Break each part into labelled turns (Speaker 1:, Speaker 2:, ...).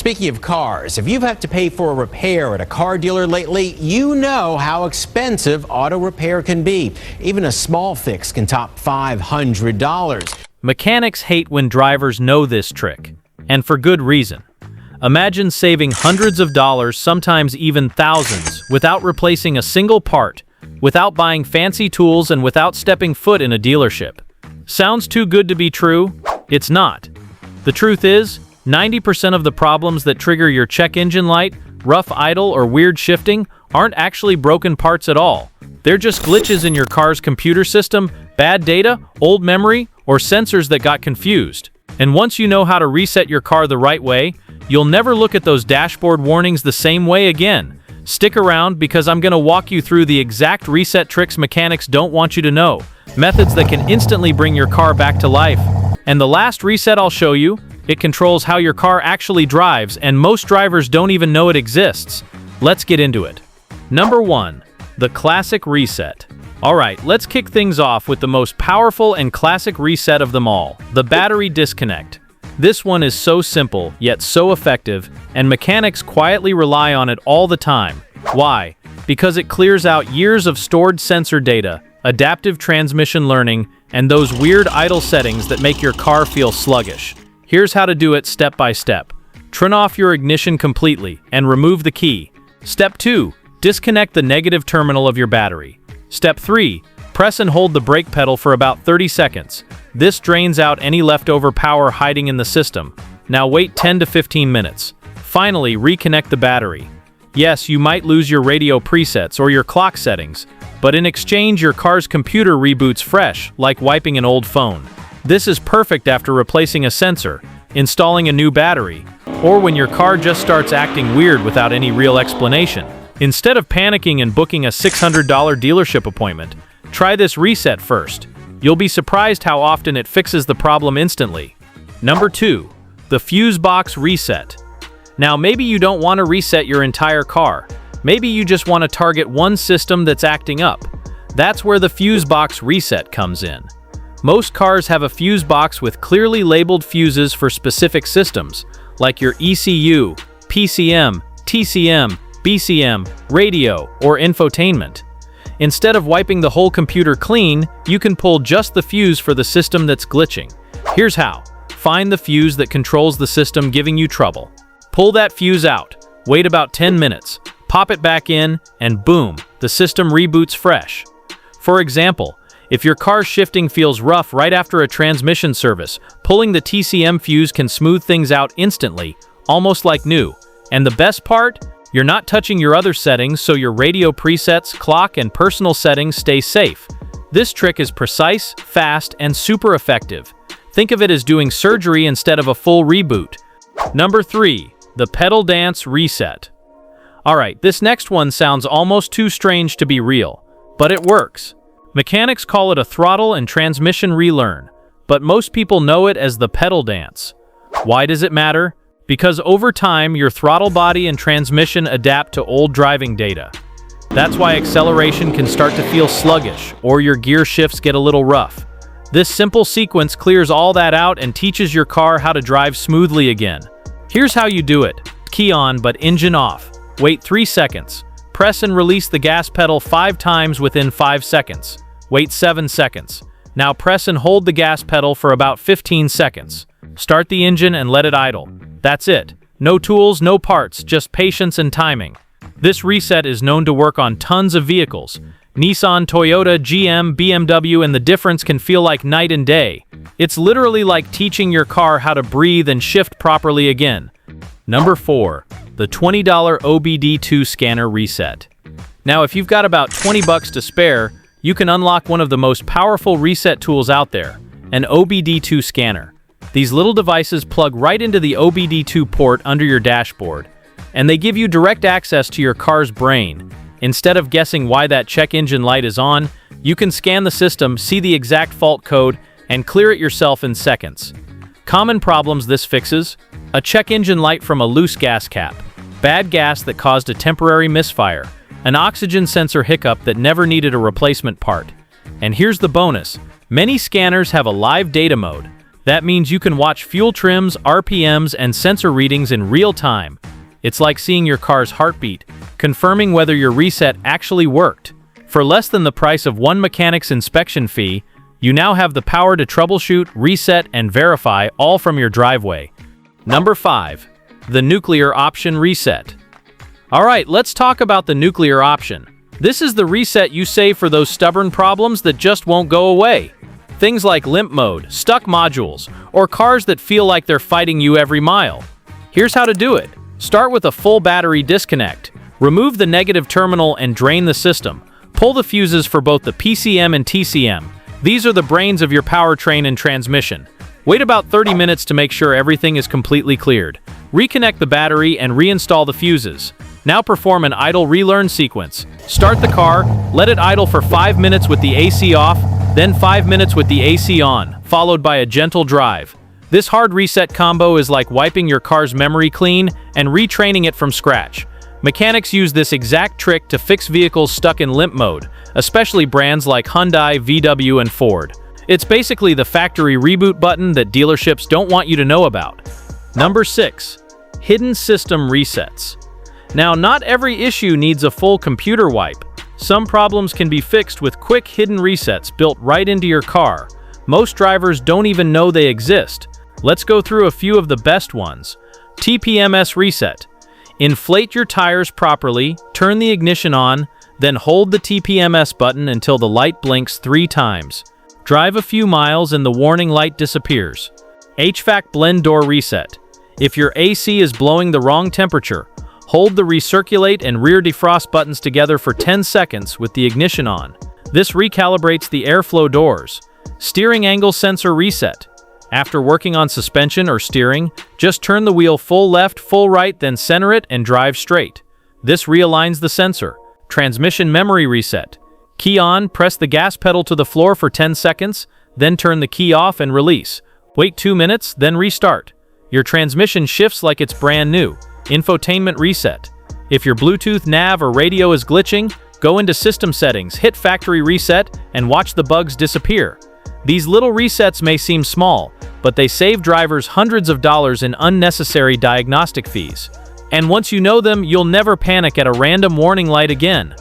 Speaker 1: Speaking of cars, if you've had to pay for a repair at a car dealer lately, you know how expensive auto repair can be. Even a small fix can top $500.
Speaker 2: Mechanics hate when drivers know this trick, and for good reason. Imagine saving hundreds of dollars, sometimes even thousands, without replacing a single part, without buying fancy tools, and without stepping foot in a dealership. Sounds too good to be true? It's not. The truth is, 90% of the problems that trigger your check engine light, rough idle, or weird shifting aren't actually broken parts at all. They're just glitches in your car's computer system, bad data, old memory, or sensors that got confused. And once you know how to reset your car the right way, you'll never look at those dashboard warnings the same way again. Stick around because I'm going to walk you through the exact reset tricks mechanics don't want you to know, methods that can instantly bring your car back to life. And the last reset I'll show you, it controls how your car actually drives, and most drivers don't even know it exists. Let's get into it. Number 1. The classic reset. Alright, let's kick things off with the most powerful and classic reset of them all, the battery disconnect. This one is so simple, yet so effective, and mechanics quietly rely on it all the time. Why? Because it clears out years of stored sensor data, adaptive transmission learning, and those weird idle settings that make your car feel sluggish. Here's how to do it step by step. Turn off your ignition completely and remove the key. Step 2. Disconnect the negative terminal of your battery. Step 3. Press and hold the brake pedal for about 30 seconds. This drains out any leftover power hiding in the system. Now wait 10 to 15 minutes. Finally, reconnect the battery. Yes, you might lose your radio presets or your clock settings, but in exchange your car's computer reboots fresh, like wiping an old phone. This is perfect after replacing a sensor, installing a new battery, or when your car just starts acting weird without any real explanation. Instead of panicking and booking a $600 dealership appointment, try this reset first. You'll be surprised how often it fixes the problem instantly. Number 2. The fuse box reset. Now maybe you don't want to reset your entire car. Maybe you just want to target one system that's acting up. That's where the fuse box reset comes in. Most cars have a fuse box with clearly labeled fuses for specific systems, like your ECU, PCM, TCM, BCM, radio, or infotainment. Instead of wiping the whole computer clean, you can pull just the fuse for the system that's glitching. Here's how. Find the fuse that controls the system giving you trouble. Pull that fuse out, wait about 10 minutes, pop it back in, and boom, the system reboots fresh. For example, if your car's shifting feels rough right after a transmission service, pulling the TCM fuse can smooth things out instantly, almost like new. And the best part? You're not touching your other settings, so your radio presets, clock, and personal settings stay safe. This trick is precise, fast, and super effective. Think of it as doing surgery instead of a full reboot. Number 3. The pedal dance reset. Alright, this next one sounds almost too strange to be real, but it works. Mechanics call it a throttle and transmission relearn, but most people know it as the pedal dance. Why does it matter? Because over time, your throttle body and transmission adapt to old driving data. That's why acceleration can start to feel sluggish, or your gear shifts get a little rough. This simple sequence clears all that out and teaches your car how to drive smoothly again. Here's how you do it. Key on, but engine off. Wait 3 seconds. Press and release the gas pedal 5 times within 5 seconds. Wait 7 seconds. Now press and hold the gas pedal for about 15 seconds. Start the engine and let it idle. That's it. No tools, no parts, just patience and timing. This reset is known to work on tons of vehicles. Nissan, Toyota, GM, BMW, and the difference can feel like night and day. It's literally like teaching your car how to breathe and shift properly again. Number 4. The $20 OBD2 scanner reset. Now, if you've got about $20 to spare, you can unlock one of the most powerful reset tools out there, an OBD2 scanner. These little devices plug right into the OBD2 port under your dashboard, and they give you direct access to your car's brain. Instead of guessing why that check engine light is on, you can scan the system, see the exact fault code, and clear it yourself in seconds. Common problems this fixes: a check engine light from a loose gas cap, bad gas that caused a temporary misfire, an oxygen sensor hiccup that never needed a replacement part. And here's the bonus: many scanners have a live data mode. That means you can watch fuel trims, RPMs, and sensor readings in real time. It's like seeing your car's heartbeat, confirming whether your reset actually worked. For less than the price of one mechanic's inspection fee, you now have the power to troubleshoot, reset, and verify all from your driveway. Number 5. The nuclear option reset. Alright, let's talk about the nuclear option. This is the reset you save for those stubborn problems that just won't go away. Things like limp mode, stuck modules, or cars that feel like they're fighting you every mile. Here's how to do it. Start with a full battery disconnect. Remove the negative terminal and drain the system. Pull the fuses for both the PCM and TCM. These are the brains of your powertrain and transmission. Wait about 30 minutes to make sure everything is completely cleared. Reconnect the battery and reinstall the fuses. Now perform an idle relearn sequence. Start the car, let it idle for 5 minutes with the AC off, then 5 minutes with the AC on, followed by a gentle drive. This hard reset combo is like wiping your car's memory clean and retraining it from scratch. Mechanics use this exact trick to fix vehicles stuck in limp mode, especially brands like Hyundai, VW, and Ford. It's basically the factory reboot button that dealerships don't want you to know about. Number 6. Hidden system resets. Now, not every issue needs a full computer wipe. Some problems can be fixed with quick hidden resets built right into your car. Most drivers don't even know they exist. Let's go through a few of the best ones. TPMS reset. Inflate your tires properly, turn the ignition on, then hold the TPMS button until the light blinks 3 times. Drive a few miles and the warning light disappears. HVAC blend door reset. If your AC is blowing the wrong temperature, hold the recirculate and rear defrost buttons together for 10 seconds with the ignition on. This recalibrates the airflow doors. Steering angle sensor reset. After working on suspension or steering, just turn the wheel full left, full right, then center it and drive straight. This realigns the sensor. Transmission memory reset. Key on, press the gas pedal to the floor for 10 seconds, then turn the key off and release. Wait 2 minutes, then restart. Your transmission shifts like it's brand new. Infotainment reset. If your Bluetooth nav or radio is glitching, go into System Settings, hit Factory Reset, and watch the bugs disappear. These little resets may seem small, but they save drivers hundreds of dollars in unnecessary diagnostic fees. And once you know them, you'll never panic at a random warning light again.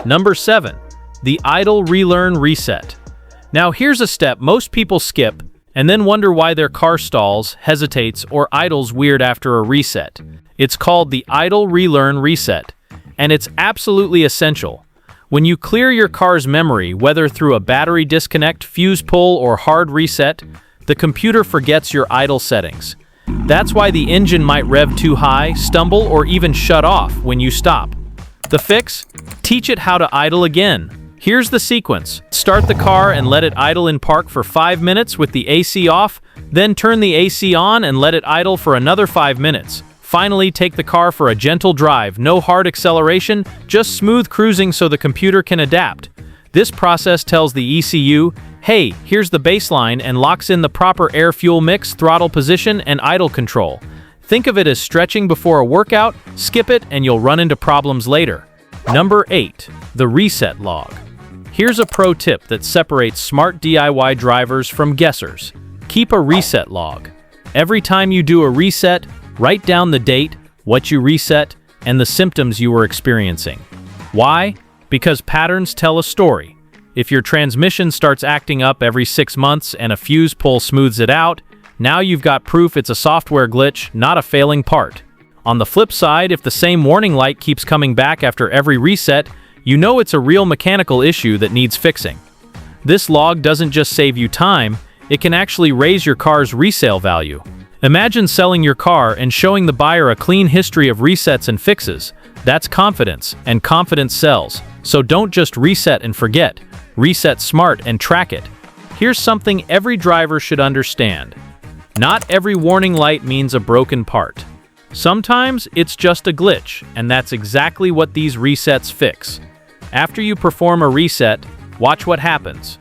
Speaker 2: Number 7. The idle relearn reset. Now here's a step most people skip and then wonder why their car stalls, hesitates, or idles weird after a reset. It's called the idle relearn reset, and it's absolutely essential. When you clear your car's memory, whether through a battery disconnect, fuse pull, or hard reset, the computer forgets your idle settings. That's why the engine might rev too high, stumble, or even shut off when you stop. The fix? Teach it how to idle again. Here's the sequence. Start the car and let it idle in park for 5 minutes with the AC off, then turn the AC on and let it idle for another 5 minutes. Finally, take the car for a gentle drive, no hard acceleration, just smooth cruising so the computer can adapt. This process tells the ECU, hey, here's the baseline, and locks in the proper air-fuel mix, throttle position, and idle control. Think of it as stretching before a workout, skip it, and you'll run into problems later. Number 8. The reset log. Here's a pro tip that separates smart DIY drivers from guessers. Keep a reset log. Every time you do a reset, write down the date, what you reset, and the symptoms you were experiencing. Why? Because patterns tell a story. If your transmission starts acting up every 6 months and a fuse pull smooths it out, now you've got proof it's a software glitch, not a failing part. On the flip side, if the same warning light keeps coming back after every reset, you know it's a real mechanical issue that needs fixing. This log doesn't just save you time, it can actually raise your car's resale value. Imagine selling your car and showing the buyer a clean history of resets and fixes. That's confidence, and confidence sells. So don't just reset and forget. Reset smart and track it. Here's something every driver should understand. Not every warning light means a broken part. Sometimes it's just a glitch, and that's exactly what these resets fix. After you perform a reset, watch what happens.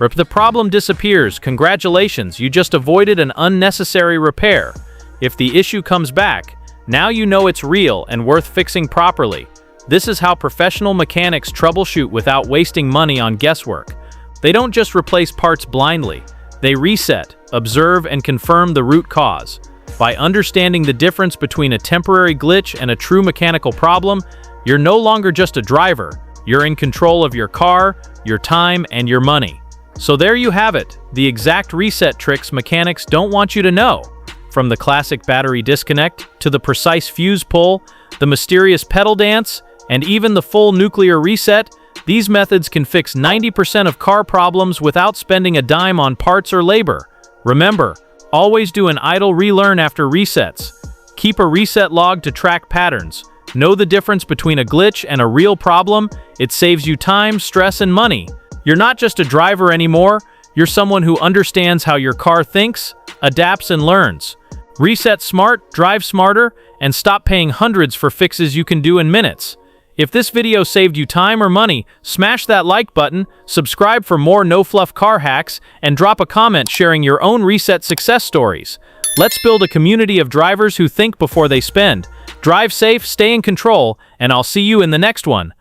Speaker 2: If the problem disappears, congratulations, you just avoided an unnecessary repair. If the issue comes back, now you know it's real and worth fixing properly. This is how professional mechanics troubleshoot without wasting money on guesswork. They don't just replace parts blindly. They reset, observe, and confirm the root cause. By understanding the difference between a temporary glitch and a true mechanical problem, you're no longer just a driver. You're in control of your car, your time, and your money. So there you have it, the exact reset tricks mechanics don't want you to know. From the classic battery disconnect, to the precise fuse pull, the mysterious pedal dance, and even the full nuclear reset, these methods can fix 90% of car problems without spending a dime on parts or labor. Remember, always do an idle relearn after resets. Keep a reset log to track patterns. Know the difference between a glitch and a real problem. It saves you time, stress, and money. You're not just a driver anymore, you're someone who understands how your car thinks, adapts, and learns. Reset smart, drive smarter, and stop paying hundreds for fixes you can do in minutes. If this video saved you time or money, smash that like button, subscribe for more no-fluff car hacks, and drop a comment sharing your own reset success stories. Let's build a community of drivers who think before they spend. Drive safe, stay in control, and I'll see you in the next one.